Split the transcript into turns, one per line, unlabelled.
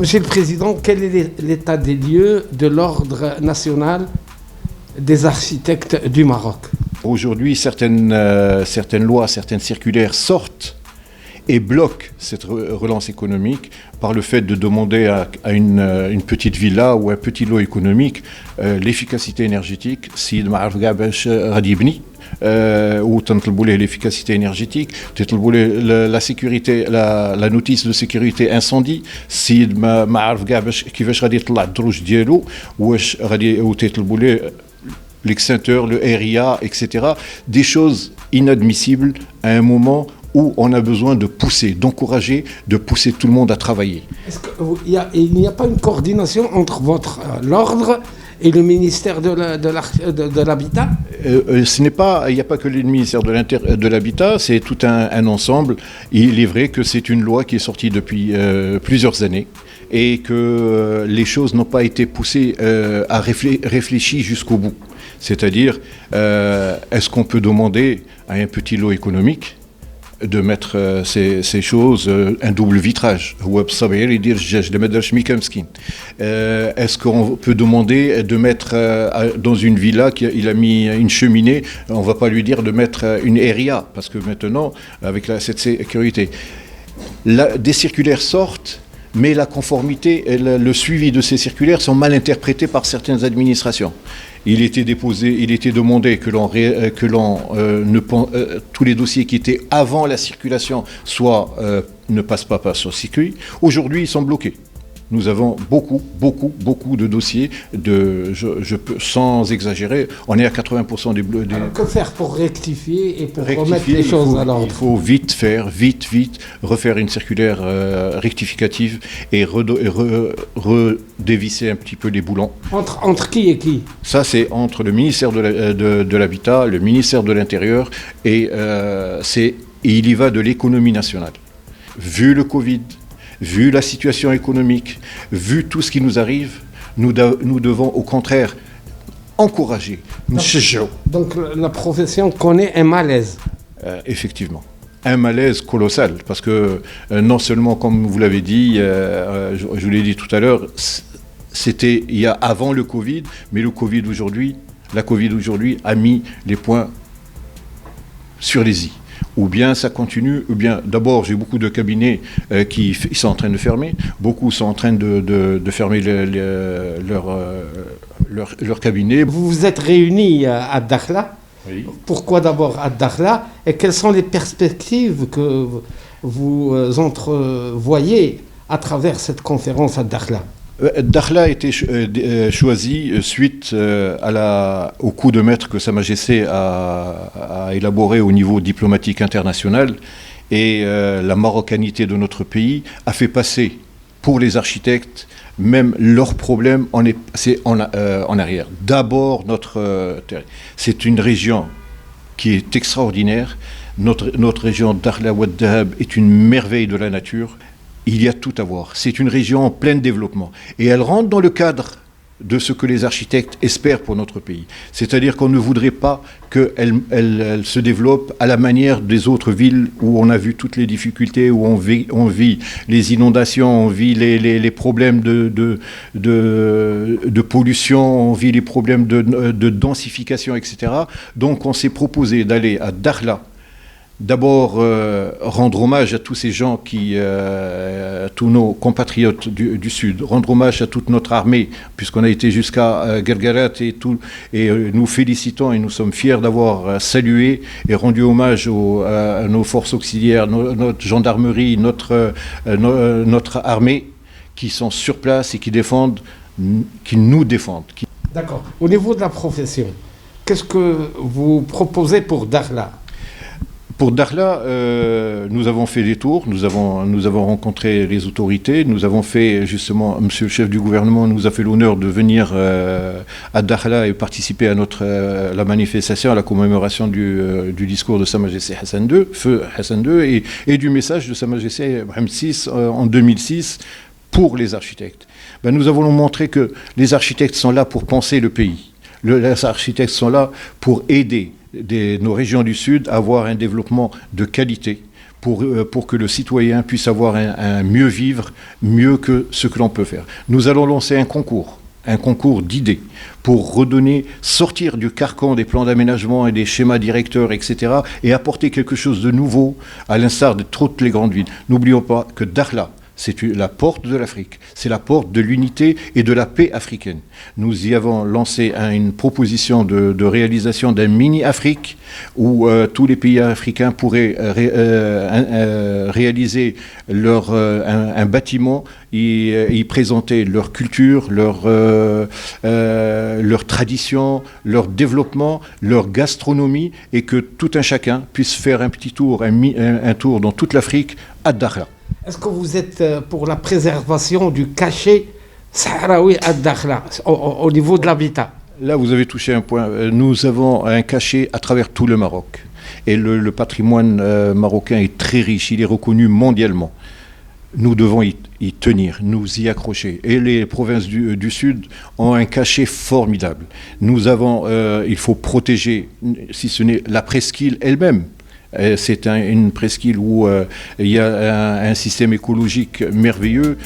Monsieur le Président, quel est l'état des lieux de l'Ordre national des architectes du Maroc?
Aujourd'hui, certaines lois, certaines circulaires sortent et bloquent cette relance économique par le fait de demander à une petite villa ou un petit lot économique l'efficacité énergétique. Si ou l'efficacité énergétique, la sécurité, la notice de sécurité incendie, si l'extincteur, le RIA, etc. Des choses inadmissibles à un moment où on a besoin de pousser, d'encourager, de pousser tout le monde à travailler.
Est-ce qu'il n'y a pas une coordination entre l'ordre et le ministère de l'Habitat?
Il n'y a pas que le ministère de l'Habitat, c'est tout un ensemble. Il est vrai que c'est une loi qui est sortie depuis plusieurs années et que les choses n'ont pas été poussées à réfléchir jusqu'au bout. C'est-à-dire, est-ce qu'on peut demander à un petit lot économique de mettre ces choses, un double vitrage? Est-ce qu'on peut demander de mettre dans une villa qu'il a mis une cheminée, on ne va pas lui dire de mettre une RIA, parce que maintenant, avec cette sécurité, des circulaires sortent, mais la conformité et le suivi de ces circulaires sont mal interprétés par certaines administrations. Il était demandé que tous les dossiers qui étaient avant la circulation ne passent pas par ce circuit. Aujourd'hui, ils sont bloqués. Nous avons beaucoup de dossiers, sans exagérer, on est à 80% des...
Que faire pour rectifier et pour remettre les choses à l'ordre?
Il faut vite refaire une circulaire rectificative et redévisser un petit peu les boulons.
Entre qui et qui?
Ça, c'est entre le ministère de l'Habitat, le ministère de l'Intérieur, et il y va de l'économie nationale. Vu le Covid, vu la situation économique, vu tout ce qui nous arrive, nous devons au contraire encourager.
Donc la profession connaît un malaise.
Effectivement. Un malaise colossal, parce que non seulement, comme vous l'avez dit, je vous l'ai dit tout à l'heure, c'était il y a avant le Covid, mais la Covid aujourd'hui a mis les points sur les i. Ou bien ça continue, ou bien d'abord j'ai beaucoup de cabinets qui sont en train de fermer, beaucoup sont en train de fermer leur cabinet.
Vous vous êtes réunis à Dakhla. Oui. Pourquoi d'abord à Dakhla et quelles sont les perspectives que vous entrevoyez à travers cette conférence à Dakhla?
Dakhla a été choisi suite au coup de maître que Sa Majesté a élaboré au niveau diplomatique international, et la marocanité de notre pays a fait passer pour les architectes même leurs problèmes en arrière. D'abord, c'est une région qui est extraordinaire. Notre région Dakhla Ouad Dahab est une merveille de la nature. Il y a tout à voir. C'est une région en plein développement. Et elle rentre dans le cadre de ce que les architectes espèrent pour notre pays. C'est-à-dire qu'on ne voudrait pas qu'elle se développe à la manière des autres villes où on a vu toutes les difficultés, où on vit les inondations, on vit les problèmes de pollution, on vit les problèmes de densification, etc. Donc on s'est proposé d'aller à Dakhla. D'abord, rendre hommage à tous ces gens tous nos compatriotes du Sud, rendre hommage à toute notre armée, puisqu'on a été jusqu'à Guerguerat et nous félicitons et nous sommes fiers d'avoir salué et rendu hommage à nos forces auxiliaires, notre gendarmerie, notre armée, qui sont sur place et qui nous défendent.
D'accord. Au niveau de la profession, qu'est-ce que vous proposez pour Dakhla?
Pour Dakhla, nous avons fait des tours, nous avons rencontré les autorités, nous avons fait justement, monsieur le chef du gouvernement nous a fait l'honneur de venir à Dakhla et participer à la manifestation, à la commémoration du discours de Sa Majesté Feu Hassan II et du message de Sa Majesté Mohamed VI en 2006 pour les architectes. Nous avons montré que les architectes sont là pour penser le pays. Les architectes sont là pour aider nos régions du Sud à avoir un développement de qualité, pour que le citoyen puisse avoir un mieux vivre, mieux que ce que l'on peut faire. Nous allons lancer un concours d'idées pour sortir du carcan des plans d'aménagement et des schémas directeurs, etc., et apporter quelque chose de nouveau, à l'instar de toutes les grandes villes. N'oublions pas que Dakhla, c'est la porte de l'Afrique, c'est la porte de l'unité et de la paix africaine. Nous y avons lancé une proposition de réalisation d'un mini-Afrique où tous les pays africains pourraient réaliser un bâtiment et y présenter leur culture, leur tradition, leur développement, leur gastronomie, et que tout un chacun puisse faire un petit tour, un tour dans toute l'Afrique à Dakhla.
Est-ce que vous êtes pour la préservation du cachet sahraoui à Dakhla, au niveau de l'habitat?
Là, vous avez touché un point. Nous avons un cachet à travers tout le Maroc. Et le patrimoine marocain est très riche, il est reconnu mondialement. Nous devons y tenir, nous y accrocher. Et les provinces du Sud ont un cachet formidable. Il faut protéger, si ce n'est la presqu'île elle-même. C'est une presqu'île où il y a un système écologique merveilleux.